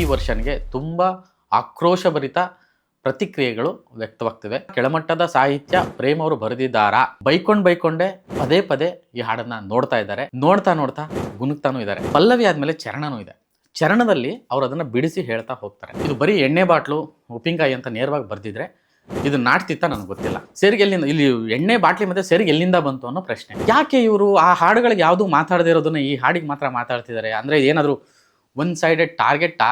ಹಿಂದಿ ವರ್ಷನ್ಗೆ ತುಂಬ ಆಕ್ರೋಶಭರಿತ ಪ್ರತಿಕ್ರಿಯೆಗಳು ವ್ಯಕ್ತವಾಗ್ತಿವೆ. ಕೆಳಮಟ್ಟದ ಸಾಹಿತ್ಯ ಪ್ರೇಮ್ ಅವರು ಬರೆದಿದ್ದಾರಾ, ಬೈಕೊಂಡೇ ಪದೇ ಪದೇ ಈ ಹಾಡನ್ನ ನೋಡ್ತಾ ಇದ್ದಾರೆ. ನೋಡ್ತಾ ಗುನುಗ್ತಾನೂ ಇದ್ದಾರೆ. ಪಲ್ಲವಿ ಆದ್ಮೇಲೆ ಚರಣನೂ ಇದೆ. ಚರಣದಲ್ಲಿ ಅವ್ರು ಅದನ್ನ ಬಿಡಿಸಿ ಹೇಳ್ತಾ ಹೋಗ್ತಾರೆ. ಇದು ಬರೀ ಎಣ್ಣೆ ಬಾಟ್ಲು ಉಪ್ಪಿನಕಾಯಿ ಅಂತ ನೇರವಾಗಿ ಬರ್ದಿದ್ರೆ ಇದು ನಾಟ್ತಿತ್ತ ನನಗೆ ಗೊತ್ತಿಲ್ಲ. ಸೇರಿಗೆ ಎಲ್ಲಿಂದ ಇಲ್ಲಿ ಎಣ್ಣೆ ಬಾಟ್ಲಿ ಮತ್ತೆ ಸೇರಿಗೆ ಎಲ್ಲಿಂದ ಬಂತು ಅನ್ನೋ ಪ್ರಶ್ನೆ. ಯಾಕೆ ಇವರು ಆ ಹಾಡುಗಳಿಗೆ ಯಾವುದು ಮಾತಾಡದೇ ಇರೋದನ್ನ ಈ ಹಾಡಿಗೆ ಮಾತ್ರ ಮಾತಾಡ್ತಿದ್ದಾರೆ? ಅಂದ್ರೆ ಏನಾದ್ರು ಒನ್ ಸೈಡೆಡ್ ಟಾರ್ಗೆಟ್?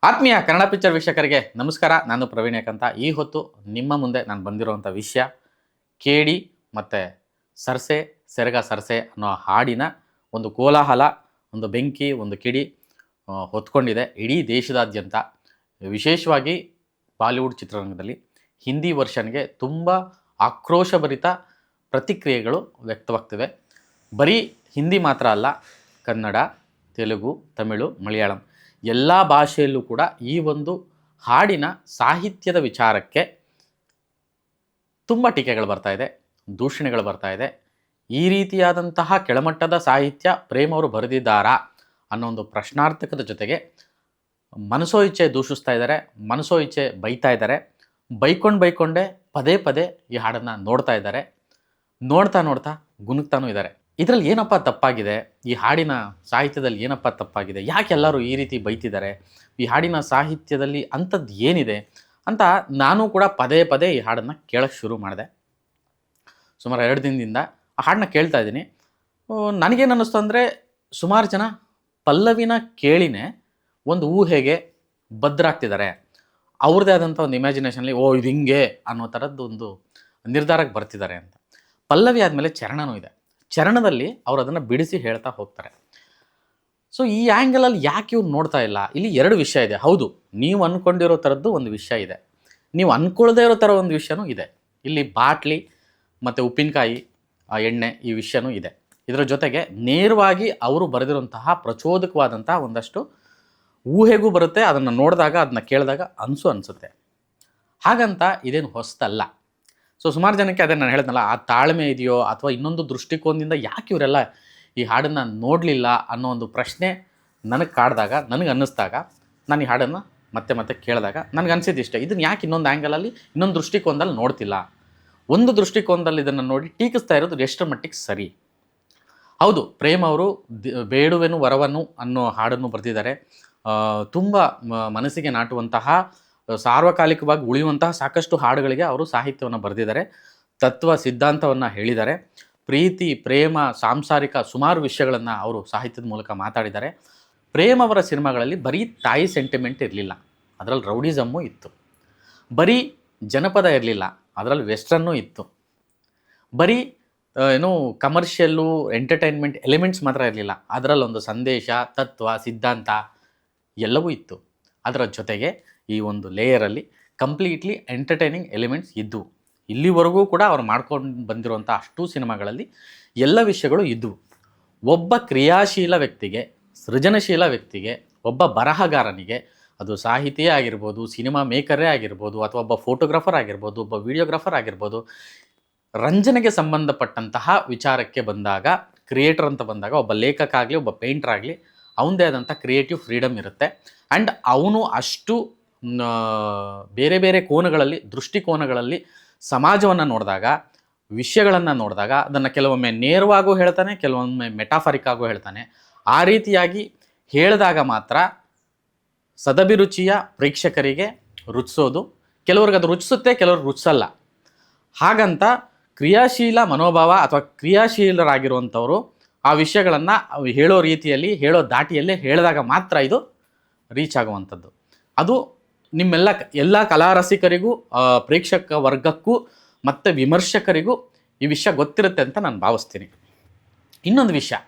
ಆತ್ಮೀಯ ಕನ್ನಡ ಪಿಕ್ಚರ್ ವೀಕ್ಷಕರಿಗೆ ನಮಸ್ಕಾರ. ನಾನು ಪ್ರವೀಣ್ ಯಾಕಂತ. ಈ ಹೊತ್ತು ನಿಮ್ಮ ಮುಂದೆ ನಾನು ಬಂದಿರುವಂಥ ವಿಷಯ ಕೇಡಿ ಮತ್ತು ಸರ್ಸೆ ಸೆರಗ ಸರ್ಸೆ ಅನ್ನೋ ಹಾಡಿನ ಒಂದು ಕೋಲಾಹಲ, ಒಂದು ಬೆಂಕಿ, ಒಂದು ಕಿಡಿ ಹೊತ್ಕೊಂಡಿದೆ ಇಡೀ ದೇಶದಾದ್ಯಂತ. ವಿಶೇಷವಾಗಿ ಬಾಲಿವುಡ್ ಚಿತ್ರರಂಗದಲ್ಲಿ ಹಿಂದಿ ವರ್ಷನ್ಗೆ ತುಂಬ ಆಕ್ರೋಶಭರಿತ ಪ್ರತಿಕ್ರಿಯೆಗಳು ವ್ಯಕ್ತವಾಗ್ತಿವೆ. ಬರೀ ಹಿಂದಿ ಮಾತ್ರ ಅಲ್ಲ, ಕನ್ನಡ, ತೆಲುಗು, ತಮಿಳು, ಮಲಯಾಳಂ ಎಲ್ಲ ಭಾಷೆಯಲ್ಲೂ ಕೂಡ ಈ ಒಂದು ಹಾಡಿನ ಸಾಹಿತ್ಯದ ವಿಚಾರಕ್ಕೆ ತುಂಬ ಟೀಕೆಗಳು ಬರ್ತಾ ಇದೆ, ದೂಷಣೆಗಳು ಬರ್ತಾ ಇದೆ. ಈ ರೀತಿಯಾದಂತಹ ಕೆಳಮಟ್ಟದ ಸಾಹಿತ್ಯ ಪ್ರೇಮ್ ಅವರು ಬರೆದಿದ್ದಾರಾ ಅನ್ನೋ ಒಂದು ಪ್ರಶ್ನಾರ್ಥಕದ ಜೊತೆಗೆ ಮನಸೋ ಇಚ್ಛೆ ದೂಷಿಸ್ತಾ ಇದ್ದಾರೆ, ಮನಸೋ ಇಚ್ಛೆ ಬೈತಾ ಇದ್ದಾರೆ. ಬೈಕೊಂಡೇ ಪದೇ ಪದೇ ಈ ಹಾಡನ್ನು ನೋಡ್ತಾ ಇದ್ದಾರೆ. ನೋಡ್ತಾ ಗುನುಗ್ತಾನೂ ಇದ್ದಾರೆ. ಇದರಲ್ಲಿ ಏನಪ್ಪ ತಪ್ಪಾಗಿದೆ? ಈ ಹಾಡಿನ ಸಾಹಿತ್ಯದಲ್ಲಿ ಏನಪ್ಪ ತಪ್ಪಾಗಿದೆ? ಯಾಕೆ ಎಲ್ಲರೂ ಈ ರೀತಿ ಬೈತಿದ್ದಾರೆ? ಈ ಹಾಡಿನ ಸಾಹಿತ್ಯದಲ್ಲಿ ಅಂಥದ್ದು ಏನಿದೆ ಅಂತ ನಾನು ಕೂಡ ಪದೇ ಪದೇ ಈ ಹಾಡನ್ನು ಕೇಳೋಕ್ಕೆ ಶುರು ಮಾಡಿದೆ. ಸುಮಾರು 2 ದಿನದಿಂದ ಆ ಹಾಡನ್ನ ಕೇಳ್ತಾ ಇದ್ದೀನಿ. ನನಗೇನು ಅನ್ನಿಸ್ತು ಅಂದರೆ, ಸುಮಾರು ಜನ ಪಲ್ಲವಿನ ಕೇಳಿನೇ ಒಂದು ಊಹೆಗೆ ಬದ್ಧರಾಗ್ತಿದ್ದಾರೆ. ಅವ್ರದ್ದೇ ಆದಂಥ ಒಂದು ಇಮ್ಯಾಜಿನೇಷನಲ್ಲಿ ಇದು ಹಿಂಗೆ ಅನ್ನೋ ಥರದ್ದು ಒಂದು ನಿರ್ಧಾರಕ್ಕೆ ಬರ್ತಿದ್ದಾರೆ ಅಂತ. ಪಲ್ಲವಿ ಆದಮೇಲೆ ಚರಣನೂ ಇದೆ. ಚರಣದಲ್ಲಿ ಅವರು ಅದನ್ನು ಬಿಡಿಸಿ ಹೇಳ್ತಾ ಹೋಗ್ತಾರೆ. ಸೊ ಈ ಆ್ಯಂಗಲಲ್ಲಿ ಯಾಕೆ ಇವ್ರು ನೋಡ್ತಾ ಇಲ್ಲ? ಇಲ್ಲಿ 2 ವಿಷಯ ಇದೆ. ಹೌದು, ನೀವು ಅಂದ್ಕೊಂಡಿರೋ ಥರದ್ದು ಒಂದು ವಿಷಯ ಇದೆ, ನೀವು ಅಂದ್ಕೊಳ್ಳದೇ ಇರೋ ಥರ ಒಂದು ವಿಷಯನೂ ಇದೆ. ಇಲ್ಲಿ ಬಾಟ್ಲಿ ಮತ್ತು ಉಪ್ಪಿನಕಾಯಿ, ಎಣ್ಣೆ, ಈ ವಿಷಯನೂ ಇದೆ. ಇದರ ಜೊತೆಗೆ ನೇರವಾಗಿ ಅವರು ಬರೆದಿರುವಂತಹ ಪ್ರಚೋದಕವಾದಂತಹ ಒಂದಷ್ಟು ಊಹೆಗೂ ಬರುತ್ತೆ. ಅದನ್ನು ನೋಡಿದಾಗ, ಅದನ್ನ ಕೇಳಿದಾಗ ಅನಿಸುತ್ತೆ. ಹಾಗಂತ ಇದೇನು ಹೊಸದಲ್ಲ. ಸೊ ಸುಮಾರು ಜನಕ್ಕೆ ಅದೇ ನಾನು ಹೇಳಿದ್ನಲ್ಲ, ಆ ತಾಳ್ಮೆ ಇದೆಯೋ ಅಥವಾ ಇನ್ನೊಂದು ದೃಷ್ಟಿಕೋನದಿಂದ ಯಾಕೆ ಇವರೆಲ್ಲ ಈ ಹಾಡನ್ನು ನೋಡಲಿಲ್ಲ ಅನ್ನೋ ಒಂದು ಪ್ರಶ್ನೆ ನನಗೆ ಕಾಡಿದಾಗ, ನನಗೆ ಅನ್ನಿಸ್ದಾಗ, ನಾನು ಈ ಹಾಡನ್ನು ಮತ್ತೆ ಕೇಳಿದಾಗ ನನಗೆ ಅನಿಸಿದ್ದು ಇಷ್ಟೇ, ಇದನ್ನು ಯಾಕೆ ಇನ್ನೊಂದು ಆ್ಯಂಗಲಲ್ಲಿ, ಇನ್ನೊಂದು ದೃಷ್ಟಿಕೋನದಲ್ಲಿ ನೋಡ್ತಿಲ್ಲ? ಒಂದು ದೃಷ್ಟಿಕೋನದಲ್ಲಿ ಇದನ್ನು ನೋಡಿ ಟೀಕಿಸ್ತಾ ಇರೋದು ಎಷ್ಟರ ಮಟ್ಟಿಗೆ ಸರಿ? ಹೌದು, ಪ್ರೇಮ್ ಅವರು ಬೇಡುವೆನು ವರವನ್ನು ಅನ್ನೋ ಹಾಡನ್ನು ಬರೆದಿದ್ದಾರೆ. ತುಂಬ ಮನಸ್ಸಿಗೆ ನಾಟುವಂತಹ, ಸಾರ್ವಕಾಲಿಕವಾಗಿ ಉಳಿಯುವಂತಹ ಸಾಕಷ್ಟು ಹಾಡುಗಳಿಗೆ ಅವರು ಸಾಹಿತ್ಯವನ್ನು ಬರೆದಿದ್ದಾರೆ, ತತ್ವ ಸಿದ್ಧಾಂತವನ್ನು ಹೇಳಿದ್ದಾರೆ. ಪ್ರೀತಿ, ಪ್ರೇಮ, ಸಾಂಸಾರಿಕ ಸುಮಾರು ವಿಷಯಗಳನ್ನು ಅವರು ಸಾಹಿತ್ಯದ ಮೂಲಕ ಮಾತಾಡಿದ್ದಾರೆ. ಪ್ರೇಮ್ ಅವರ ಸಿನಿಮಾಗಳಲ್ಲಿ ಬರೀ ತಾಯಿ ಸೆಂಟಿಮೆಂಟ್ ಇರಲಿಲ್ಲ, ಅದರಲ್ಲಿ ರೌಡಿಸಮ್ಮು ಇತ್ತು. ಬರೀ ಜನಪದ ಇರಲಿಲ್ಲ, ಅದರಲ್ಲಿ ವೆಸ್ಟರ್ನ್ನೂ ಇತ್ತು. ಬರೀ ಕಮರ್ಷಿಯಲ್ಲು ಎಂಟರ್ಟೈನ್ಮೆಂಟ್ ಎಲಿಮೆಂಟ್ಸ್ ಮಾತ್ರ ಇರಲಿಲ್ಲ, ಅದರಲ್ಲೊಂದು ಸಂದೇಶ, ತತ್ವ, ಸಿದ್ಧಾಂತ ಎಲ್ಲವೂ ಇತ್ತು. ಅದರ ಜೊತೆಗೆ ಈ ಒಂದು ಲೇಯರಲ್ಲಿ ಕಂಪ್ಲೀಟ್ಲಿ ಎಂಟರ್ಟೈನಿಂಗ್ ಎಲಿಮೆಂಟ್ಸ್ ಇದ್ದವು. ಇಲ್ಲಿವರೆಗೂ ಕೂಡ ಅವ್ರು ಮಾಡ್ಕೊಂಡು ಬಂದಿರುವಂಥ ಅಷ್ಟೂ ಸಿನಿಮಾಗಳಲ್ಲಿ ಎಲ್ಲ ವಿಷಯಗಳು ಇದ್ದವು. ಒಬ್ಬ ಕ್ರಿಯಾಶೀಲ ವ್ಯಕ್ತಿಗೆ, ಸೃಜನಶೀಲ ವ್ಯಕ್ತಿಗೆ, ಒಬ್ಬ ಬರಹಗಾರನಿಗೆ, ಅದು ಸಾಹಿತಿಯೇ ಆಗಿರ್ಬೋದು, ಸಿನಿಮಾ ಮೇಕರೇ ಆಗಿರ್ಬೋದು, ಅಥವಾ ಒಬ್ಬ ಫೋಟೋಗ್ರಾಫರ್ ಆಗಿರ್ಬೋದು, ಒಬ್ಬ ವಿಡಿಯೋಗ್ರಾಫರ್ ಆಗಿರ್ಬೋದು, ರಂಜನೆಗೆ ಸಂಬಂಧಪಟ್ಟಂತಹ ವಿಚಾರಕ್ಕೆ ಬಂದಾಗ, ಕ್ರಿಯೇಟರ್ ಅಂತ ಬಂದಾಗ, ಒಬ್ಬ ಲೇಖಕ ಆಗಲಿ, ಒಬ್ಬ ಪೇಂಟರ್ ಆಗಲಿ, ಅವನದೇ ಆದಂಥ ಕ್ರಿಯೇಟಿವ್ ಫ್ರೀಡಮ್ ಇರುತ್ತೆ. ಆ್ಯಂಡ್ ಅವನು ಅಷ್ಟು ಬೇರೆ ಕೋನಗಳಲ್ಲಿ, ದೃಷ್ಟಿಕೋನಗಳಲ್ಲಿ ಸಮಾಜವನ್ನು ನೋಡಿದಾಗ, ವಿಷಯಗಳನ್ನು ನೋಡಿದಾಗ, ಅದನ್ನು ಕೆಲವೊಮ್ಮೆ ನೇರವಾಗೂ ಹೇಳ್ತಾನೆ, ಕೆಲವೊಮ್ಮೆ ಮೆಟಾಫರಿಕ್ಕಾಗೂ ಹೇಳ್ತಾನೆ. ಆ ರೀತಿಯಾಗಿ ಹೇಳಿದಾಗ ಮಾತ್ರ ಸದಭಿರುಚಿಯ ಪ್ರೇಕ್ಷಕರಿಗೆ ರುಚಿಸೋದು. ಕೆಲವ್ರಿಗೆ ಅದು ರುಚಿಸುತ್ತೆ, ಕೆಲವ್ರಿಗೆ ರುಚಿಸಲ್ಲ. ಹಾಗಂತ ಕ್ರಿಯಾಶೀಲ ಮನೋಭಾವ ಅಥವಾ ಕ್ರಿಯಾಶೀಲರಾಗಿರುವಂಥವರು ಆ ವಿಷಯಗಳನ್ನು ಹೇಳೋ ರೀತಿಯಲ್ಲಿ, ಹೇಳೋ ದಾಟಿಯಲ್ಲೇ ಹೇಳಿದಾಗ ಮಾತ್ರ ಇದು ರೀಚ್ ಆಗುವಂಥದ್ದು. ಅದು ಎಲ್ಲ ಕಲಾರಸಿಕರಿಗೂ, ಪ್ರೇಕ್ಷಕ ವರ್ಗಕ್ಕೂ ಮತ್ತು ವಿಮರ್ಶಕರಿಗೂ ಈ ವಿಷಯ ಗೊತ್ತಿರುತ್ತೆ ಅಂತ ನಾನು ಭಾವಿಸ್ತೀನಿ. ಇನ್ನೊಂದು ವಿಷಯ,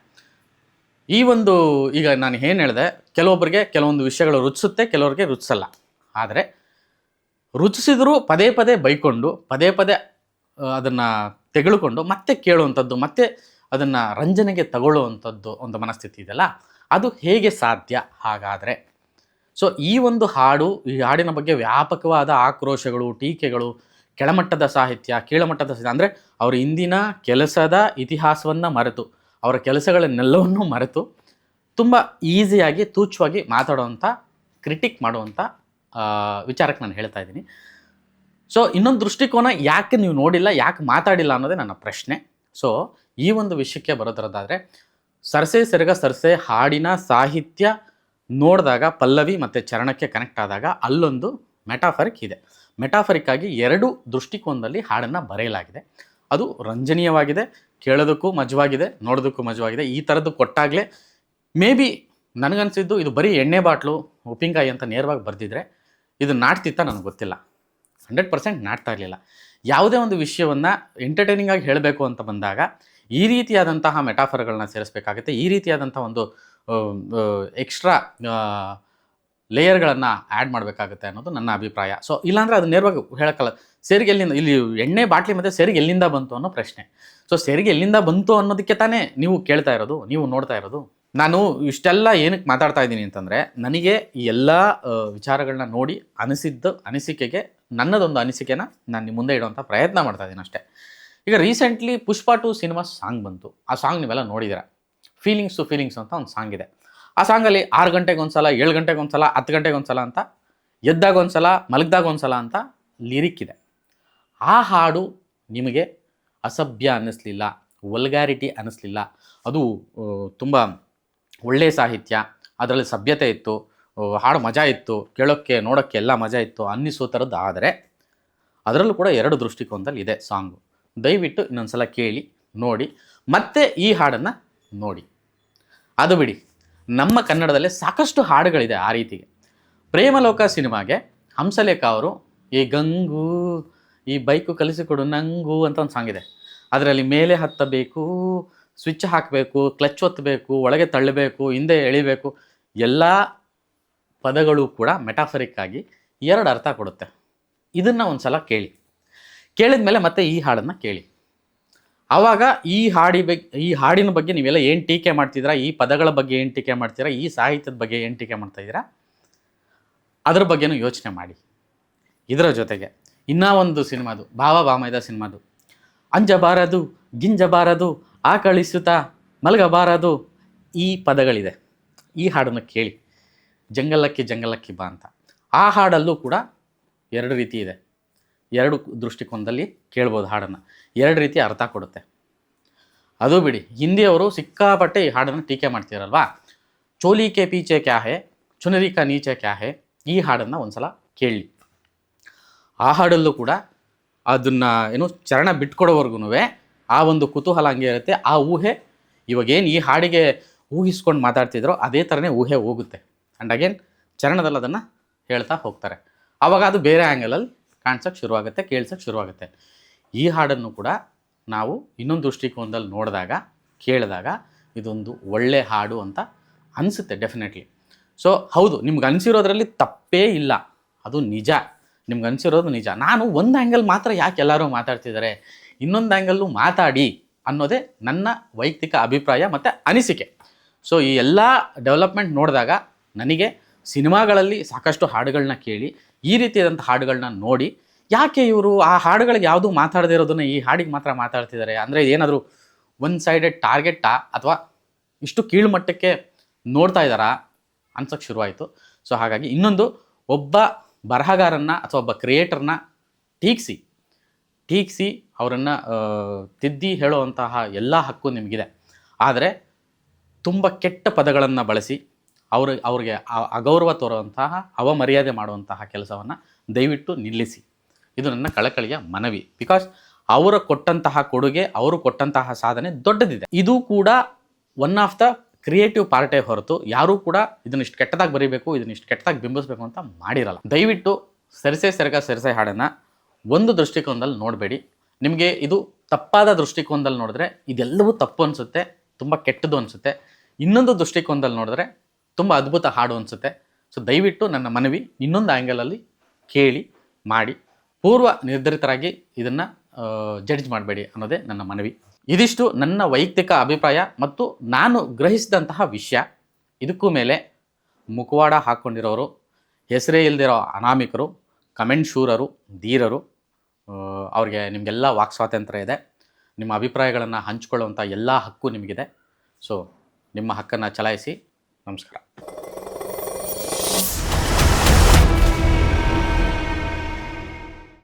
ಈಗ ನಾನು ಏನು ಹೇಳಿದೆ, ಕೆಲವೊಬ್ಬರಿಗೆ ಕೆಲವೊಂದು ವಿಷಯಗಳು ರುಚಿಸುತ್ತೆ, ಕೆಲವರಿಗೆ ರುಚಿಸಲ್ಲ. ಆದರೆ ರುಚಿಸಿದರೂ ಪದೇ ಪದೇ ಬೈಕೊಂಡು, ಪದೇ ಅದನ್ನು ತೆಗೆದುಕೊಂಡು ಮತ್ತೆ ಕೇಳುವಂಥದ್ದು, ಮತ್ತೆ ಅದನ್ನು ರಂಜನೆಗೆ ತಗೊಳ್ಳುವಂಥದ್ದು ಒಂದು ಮನಸ್ಥಿತಿ ಇದೆಯಲ್ಲ, ಅದು ಹೇಗೆ ಸಾಧ್ಯ ಹಾಗಾದರೆ? ಸೊ ಈ ಒಂದು ಹಾಡು, ಈ ಹಾಡಿನ ಬಗ್ಗೆ ವ್ಯಾಪಕವಾದ ಆಕ್ರೋಶಗಳು, ಟೀಕೆಗಳು, ಕೆಳಮಟ್ಟದ ಸಾಹಿತ್ಯ, ಕೀಳಮಟ್ಟದ ಸಾಹಿತ್ಯ, ಅಂದರೆ ಅವರ ಇಂದಿನ ಕೆಲಸದ ಇತಿಹಾಸವನ್ನು ಮರೆತು, ಅವರ ಕೆಲಸಗಳನ್ನೆಲ್ಲವನ್ನೂ ಮರೆತು ತುಂಬ ಈಸಿಯಾಗಿ, ತೂಚ್ಛವಾಗಿ ಮಾತಾಡುವಂಥ ಕ್ರಿಟಿಕ್ ಮಾಡುವಂಥ ವಿಚಾರಕ್ಕೆ ನಾನು ಹೇಳ್ತಾ ಇದ್ದೀನಿ. ಸೊ ಇನ್ನೊಂದು ದೃಷ್ಟಿಕೋನ ಯಾಕೆ ನೀವು ನೋಡಿಲ್ಲ, ಯಾಕೆ ಮಾತಾಡಿಲ್ಲ ಅನ್ನೋದೇ ನನ್ನ ಪ್ರಶ್ನೆ. ಸೊ ಈ ಒಂದು ವಿಷಯಕ್ಕೆ ಬರೋದರದಾದರೆ, ಸರ್ಸೆ ಸೆರಗ ಸರ್ಸೆ ಹಾಡಿನ ಸಾಹಿತ್ಯ ನೋಡಿದಾಗ ಪಲ್ಲವಿ ಮತ್ತು ಚರಣಕ್ಕೆ ಕನೆಕ್ಟ್ ಆದಾಗ ಅಲ್ಲೊಂದು ಮೆಟಾಫರಿಕ್ ಇದೆ. ಮೆಟಾಫರಿಕ್ ಆಗಿ ಎರಡು ದೃಷ್ಟಿಕೋನದಲ್ಲಿ ಹಾಡನ್ನು ಬರೆಯಲಾಗಿದೆ. ಅದು ರಂಜನೀಯವಾಗಿದೆ, ಕೇಳೋದಕ್ಕೂ ಮಜವಾಗಿದೆ, ನೋಡೋದಕ್ಕೂ ಮಜವಾಗಿದೆ. ಈ ಥರದ್ದು ಕೊಟ್ಟಾಗಲೇ ಮೇ ಬಿ ನನಗನ್ಸಿದ್ದು ಇದು ಬರೀ ಎಣ್ಣೆ ಬಾಟ್ಲು ಉಪ್ಪಿನಕಾಯಿ ಅಂತ ನೇರವಾಗಿ ಬರೆದಿದ್ರೆ ಇದು ನಾಟ್ತಿತ್ತ ನನಗೆ ಗೊತ್ತಿಲ್ಲ. 100% ನಾಟ್ತಾ ಇರಲಿಲ್ಲ. ಯಾವುದೇ ಒಂದು ವಿಷಯವನ್ನು ಎಂಟರ್ಟೈನಿಂಗ್ ಆಗಿ ಹೇಳಬೇಕು ಅಂತ ಬಂದಾಗ ಈ ರೀತಿಯಾದಂತಹ ಮೆಟಾಫರ್ಗಳನ್ನ ಸೇರಿಸಬೇಕಾಗುತ್ತೆ. ಈ ರೀತಿಯಾದಂಥ ಒಂದು ಎಕ್ಸ್ಟ್ರಾ ಲೇಯರ್ಗಳನ್ನು ಆ್ಯಡ್ ಮಾಡಬೇಕಾಗುತ್ತೆ ಅನ್ನೋದು ನನ್ನ ಅಭಿಪ್ರಾಯ. ಸೊ ಇಲ್ಲಾಂದರೆ ಅದು ನೇರವಾಗಿ ಹೇಳೋಕ್ಕಲ್ಲ. ಸೆರಿಗೆ ಎಲ್ಲಿಂದ, ಇಲ್ಲಿ ಎಣ್ಣೆ ಬಾಟ್ಲಿ ಮತ್ತು ಸೆರಿಗೆ ಎಲ್ಲಿಂದ ಬಂತು ಅನ್ನೋ ಪ್ರಶ್ನೆ. ಸೊ ಸೆರಿಗೆ ಎಲ್ಲಿಂದ ಬಂತು ಅನ್ನೋದಕ್ಕೆ ತಾನೇ ನೀವು ಕೇಳ್ತಾ ಇರೋದು, ನೀವು ನೋಡ್ತಾ ಇರೋದು. ನಾನು ಇಷ್ಟೆಲ್ಲ ಏನಕ್ಕೆ ಮಾತಾಡ್ತಾ ಇದ್ದೀನಿ ಅಂತಂದರೆ, ನನಗೆ ಈ ಎಲ್ಲ ವಿಚಾರಗಳನ್ನ ನೋಡಿ ಅನಿಸಿಕೆಗೆ ನನ್ನದೊಂದು ಅನಿಸಿಕೆನ ನಾನು ನಿಮ್ಮ ಮುಂದೆ ಇಡುವಂಥ ಪ್ರಯತ್ನ ಮಾಡ್ತಾ ಇದ್ದೀನಿ ಅಷ್ಟೇ. ಈಗ ರೀಸೆಂಟ್ಲಿ ಪುಷ್ಪ 2 ಸಿನಿಮಾ ಸಾಂಗ್ ಬಂತು. ಆ ಸಾಂಗ್ ನೀವೆಲ್ಲ ನೋಡಿದ್ದೀರ. ಫೀಲಿಂಗ್ಸ್ ಟು ಫೀಲಿಂಗ್ಸ್ ಅಂತ ಒಂದು ಸಾಂಗ್ ಇದೆ. ಆ ಸಾಂಗಲ್ಲಿ 6 ಗಂಟೆಗೆ ಒಂದು ಸಲ, 7 ಗಂಟೆಗೆ ಒಂದು ಸಲ, 10 ಗಂಟೆಗೆ ಒಂದು ಸಲ ಅಂತ, ಎದ್ದಾಗ ಒಂದು ಸಲ, ಮಲಗಿದಾಗ ಒಂದು ಸಲ ಅಂತ ಲಿರಿಕ್ ಇದೆ. ಆ ಹಾಡು ನಿಮಗೆ ಅಸಭ್ಯ ಅನ್ನಿಸ್ಲಿಲ್ಲ, ವಲ್ಗ್ಯಾರಿಟಿ ಅನ್ನಿಸ್ಲಿಲ್ಲ, ಅದು ತುಂಬ ಒಳ್ಳೆಯ ಸಾಹಿತ್ಯ, ಅದರಲ್ಲಿ ಸಭ್ಯತೆ ಇತ್ತು, ಹಾಡು ಮಜಾ ಇತ್ತು, ಕೇಳೋಕ್ಕೆ ನೋಡೋಕ್ಕೆ ಎಲ್ಲ ಮಜಾ ಇತ್ತು ಅನ್ನಿಸೋ ಥರದ್ದು. ಆದರೆ ಅದರಲ್ಲೂ ಕೂಡ 2 ದೃಷ್ಟಿಕೋನದಲ್ಲಿ ಇದೆ ಸಾಂಗು. ದಯವಿಟ್ಟು ಇನ್ನೊಂದು ಸಲ ಕೇಳಿ, ನೋಡಿ, ಮತ್ತೆ ಈ ಹಾಡನ್ನು ನೋಡಿ. ಅದು ಬಿಡಿ, ನಮ್ಮ ಕನ್ನಡದಲ್ಲೇ ಸಾಕಷ್ಟು ಹಾಡುಗಳಿದೆ ಆ ರೀತಿಗೆ. ಪ್ರೇಮಲೋಕ ಸಿನಿಮಾಗೆ ಹಂಸಲೇಖ ಅವರು ಈ ಗಂಗು ಈ ಬೈಕು ಕಲಿಸಿಕೊಡು ನಂಗು ಅಂತ ಒಂದು ಸಾಂಗ್ ಇದೆ. ಅದರಲ್ಲಿ ಮೇಲೆ ಹತ್ತಬೇಕು, ಸ್ವಿಚ್ ಹಾಕಬೇಕು, ಕ್ಲಚ್ ಒತ್ತಬೇಕು, ಒಳಗೆ ತಳ್ಳಬೇಕು, ಹಿಂದೆ ಎಳಿಬೇಕು, ಎಲ್ಲ ಪದಗಳು ಕೂಡ ಮೆಟಾಫರಿಕ್ ಆಗಿ 2 ಅರ್ಥ ಕೊಡುತ್ತೆ. ಇದನ್ನು ಒಂದು ಸಲ ಕೇಳಿದ ಮೇಲೆ ಮತ್ತೆ ಈ ಹಾಡನ್ನು ಕೇಳಿ. ಆವಾಗ ಈ ಹಾಡಿನ ಬಗ್ಗೆ ನೀವೆಲ್ಲ ಏನು ಟೀಕೆ ಮಾಡ್ತಿದ್ದೀರಾ, ಈ ಪದಗಳ ಬಗ್ಗೆ ಏನು ಟೀಕೆ ಮಾಡ್ತೀರಾ, ಈ ಸಾಹಿತ್ಯದ ಬಗ್ಗೆ ಏನು ಟೀಕೆ ಮಾಡ್ತಾಯಿದ್ದೀರಾ, ಅದ್ರ ಬಗ್ಗೆನೂ ಯೋಚನೆ ಮಾಡಿ. ಇದರ ಜೊತೆಗೆ ಇನ್ನೂ ಒಂದು ಸಿನಿಮಾದು, ಭಾವ ಬಾಮೈದ ಸಿನಿಮಾದು, ಅಂಜಬಾರದು ಗಿಂಜಬಾರದು ಆಕಳಿಸುತ್ತಾ ಮಲಗಬಾರದು, ಈ ಪದಗಳಿದೆ. ಈ ಹಾಡನ್ನು ಕೇಳಿ, ಜಂಗಲಕ್ಕಿ ಜಂಗಲಕ್ಕಿ ಬಾ ಅಂತ. ಆ ಹಾಡಲ್ಲೂ ಕೂಡ 2 ರೀತಿ ಇದೆ. 2 ದೃಷ್ಟಿಕೋನದಲ್ಲಿ ಕೇಳ್ಬೋದು ಹಾಡನ್ನು, 2 ರೀತಿ ಅರ್ಥ ಕೊಡುತ್ತೆ. ಅದು ಬಿಡಿ, ಹಿಂದಿಯವರು ಸಿಕ್ಕಾಪಟ್ಟೆ ಈ ಹಾಡನ್ನು ಟೀಕೆ ಮಾಡ್ತೀರಲ್ವಾ. ಚೋಲಿ ಕೆ ಪೀಚೆ ಕ್ಯಾ ಹೇ, ಚುನರಿ ಕಾ ನೀಚೆ ಕ್ಯಾ ಹೇ, ಈ ಹಾಡನ್ನು ಒಂದು ಸಲ ಕೇಳಿ. ಆ ಹಾಡಲ್ಲೂ ಕೂಡ ಅದನ್ನು ಚರಣ ಬಿಟ್ಕೊಡೋವರೆಗೂ ಆ ಒಂದು ಕುತೂಹಲ ಹಂಗೆ ಇರುತ್ತೆ. ಆ ಊಹೆ ಇವಾಗೇನು ಈ ಹಾಡಿಗೆ ಊಹಿಸ್ಕೊಂಡು ಮಾತಾಡ್ತಿದ್ರೋ ಅದೇ ಥರನೇ ಊಹೆ ಹೋಗುತ್ತೆ. ಆ್ಯಂಡ್ ಅಗೇನ್ ಚರಣದಲ್ಲಿ ಅದನ್ನು ಹೇಳ್ತಾ ಹೋಗ್ತಾರೆ. ಆವಾಗ ಅದು ಬೇರೆ ಆ್ಯಂಗಲಲ್ಲಿ ಕಾಣಿಸೋಕ್ಕೆ ಶುರುವಾಗುತ್ತೆ, ಕೇಳ್ಸೋಕ್ಕೆ ಶುರುವಾಗುತ್ತೆ. ಈ ಹಾಡನ್ನು ಕೂಡ ನಾವು ಇನ್ನೊಂದು ದೃಷ್ಟಿಕೋನದಲ್ಲಿ ನೋಡಿದಾಗ, ಕೇಳಿದಾಗ ಇದೊಂದು ಒಳ್ಳೆ ಹಾಡು ಅಂತ ಅನಿಸುತ್ತೆ ಡೆಫಿನೆಟ್ಲಿ. ಸೊ ಹೌದು, ನಿಮ್ಗೆ ಅನಿಸಿರೋದ್ರಲ್ಲಿ ತಪ್ಪೇ ಇಲ್ಲ, ಅದು ನಿಜ. ನಿಮ್ಗೆ ಅನಿಸಿರೋದು ನಿಜ. ನಾನು ಒಂದು ಆ್ಯಂಗಲ್ ಮಾತ್ರ ಯಾಕೆ ಎಲ್ಲರೂ ಮಾತಾಡ್ತಿದ್ದಾರೆ, ಇನ್ನೊಂದು ಆ್ಯಂಗಲ್ಲು ಮಾತಾಡಿ ಅನ್ನೋದೇ ನನ್ನ ವೈಯಕ್ತಿಕ ಅಭಿಪ್ರಾಯ ಮತ್ತು ಅನಿಸಿಕೆ. ಸೊ ಈ ಎಲ್ಲ ಡೆವಲಪ್ಮೆಂಟ್ ನೋಡಿದಾಗ ನನಗೆ ಸಿನಿಮಾಗಳಲ್ಲಿ ಸಾಕಷ್ಟು ಹಾಡುಗಳನ್ನ ಕೇಳಿ, ಈ ರೀತಿಯಾದಂಥ ಹಾಡುಗಳನ್ನ ನೋಡಿ, ಯಾಕೆ ಇವರು ಆ ಹಾಡುಗಳಿಗೆ ಯಾವುದೂ ಮಾತಾಡದೇ ಇರೋದನ್ನು ಈ ಹಾಡಿಗೆ ಮಾತ್ರ ಮಾತಾಡ್ತಿದ್ದಾರೆ, ಅಂದರೆ ಏನಾದರೂ ಒನ್ ಸೈಡೆಡ್ ಟಾರ್ಗೆಟಾ ಅಥವಾ ಇಷ್ಟು ಕೀಳುಮಟ್ಟಕ್ಕೆ ನೋಡ್ತಾ ಇದ್ದಾರಾ ಅನ್ಸೋಕ್ಕೆ ಶುರುವಾಯಿತು. ಸೊ ಹಾಗಾಗಿ ಇನ್ನೊಂದು, ಒಬ್ಬ ಬರಹಗಾರನ್ನ ಅಥವಾ ಒಬ್ಬ ಕ್ರಿಯೇಟರ್ನ ಟೀಕಿಸಿ ಅವರನ್ನು ತಿದ್ದಿ ಹೇಳುವಂತಹ ಎಲ್ಲ ಹಕ್ಕು ನಿಮಗಿದೆ. ಆದರೆ ತುಂಬ ಕೆಟ್ಟ ಪದಗಳನ್ನು ಬಳಸಿ ಅವ್ರಿಗೆ ಅಗೌರವ ತೋರುವಂತಹ, ಅವಮರ್ಯಾದೆ ಮಾಡುವಂತಹ ಕೆಲಸವನ್ನು ದಯವಿಟ್ಟು ನಿಲ್ಲಿಸಿ. ಇದು ನನ್ನ ಕಳಕಳಿಯ ಮನವಿ. ಬಿಕಾಸ್ ಅವರು ಕೊಟ್ಟಂತಹ ಕೊಡುಗೆ, ಅವರು ಕೊಟ್ಟಂತಹ ಸಾಧನೆ ದೊಡ್ಡದಿದೆ. ಇದು ಕೂಡ ಒನ್ ಆಫ್ ದ ಕ್ರಿಯೇಟಿವ್ ಪಾರ್ಟೇ ಹೊರತು ಯಾರೂ ಕೂಡ ಇದನ್ನಿಷ್ಟು ಕೆಟ್ಟದಾಗಿ ಬರೀಬೇಕು, ಇದನ್ನಿಷ್ಟು ಕೆಟ್ಟದಾಗಿ ಬಿಂಬಿಸಬೇಕು ಅಂತ ಮಾಡಿರಲ್ಲ. ದಯವಿಟ್ಟು ಸೆರಸೆ ಸೆರಗ ಸೆರಸೆ ಹಾಡನ್ನು ಒಂದು ದೃಷ್ಟಿಕೋನದಲ್ಲಿ ನೋಡಬೇಡಿ. ನಿಮಗೆ ಇದು ತಪ್ಪಾದ ದೃಷ್ಟಿಕೋನದಲ್ಲಿ ನೋಡಿದ್ರೆ ಇದೆಲ್ಲವೂ ತಪ್ಪು ಅನಿಸುತ್ತೆ, ತುಂಬ ಕೆಟ್ಟದ್ದು ಅನಿಸುತ್ತೆ. ಇನ್ನೊಂದು ದೃಷ್ಟಿಕೋನದಲ್ಲಿ ನೋಡಿದ್ರೆ ತುಂಬ ಅದ್ಭುತ ಹಾಡು ಅನಿಸುತ್ತೆ. ಸೊ ದಯವಿಟ್ಟು ನನ್ನ ಮನವಿ, ಇನ್ನೊಂದು ಆ್ಯಂಗಲಲ್ಲಿ ಕೇಳಿ ಮಾಡಿ, ಪೂರ್ವ ನಿರ್ಧರಿತರಾಗಿ ಇದನ್ನು ಜಡ್ಜ್ ಮಾಡಬೇಡಿ ಅನ್ನೋದೇ ನನ್ನ ಮನವಿ. ಇದಿಷ್ಟು ನನ್ನ ವೈಯಕ್ತಿಕ ಅಭಿಪ್ರಾಯ ಮತ್ತು ನಾನು ಗ್ರಹಿಸಿದಂತಹ ವಿಷಯ. ಇದಕ್ಕೂ ಮೇಲೆ ಮುಖವಾಡ ಹಾಕ್ಕೊಂಡಿರೋರು, ಹೆಸರೇ ಇಲ್ಲದಿರೋ ಅನಾಮಿಕರು, ಕಮೆಂಟ್ ಶೂರರು, ಧೀರರು, ಅವ್ರಿಗೆ ನಿಮಗೆಲ್ಲ ವಾಕ್ ಸ್ವಾತಂತ್ರ್ಯ ಇದೆ. ನಿಮ್ಮ ಅಭಿಪ್ರಾಯಗಳನ್ನು ಹಂಚಿಕೊಳ್ಳುವಂಥ ಎಲ್ಲ ಹಕ್ಕು ನಿಮಗಿದೆ. ಸೊ ನಿಮ್ಮ ಹಕ್ಕನ್ನು ಚಲಾಯಿಸಿ. ನಮಸ್ಕಾರ.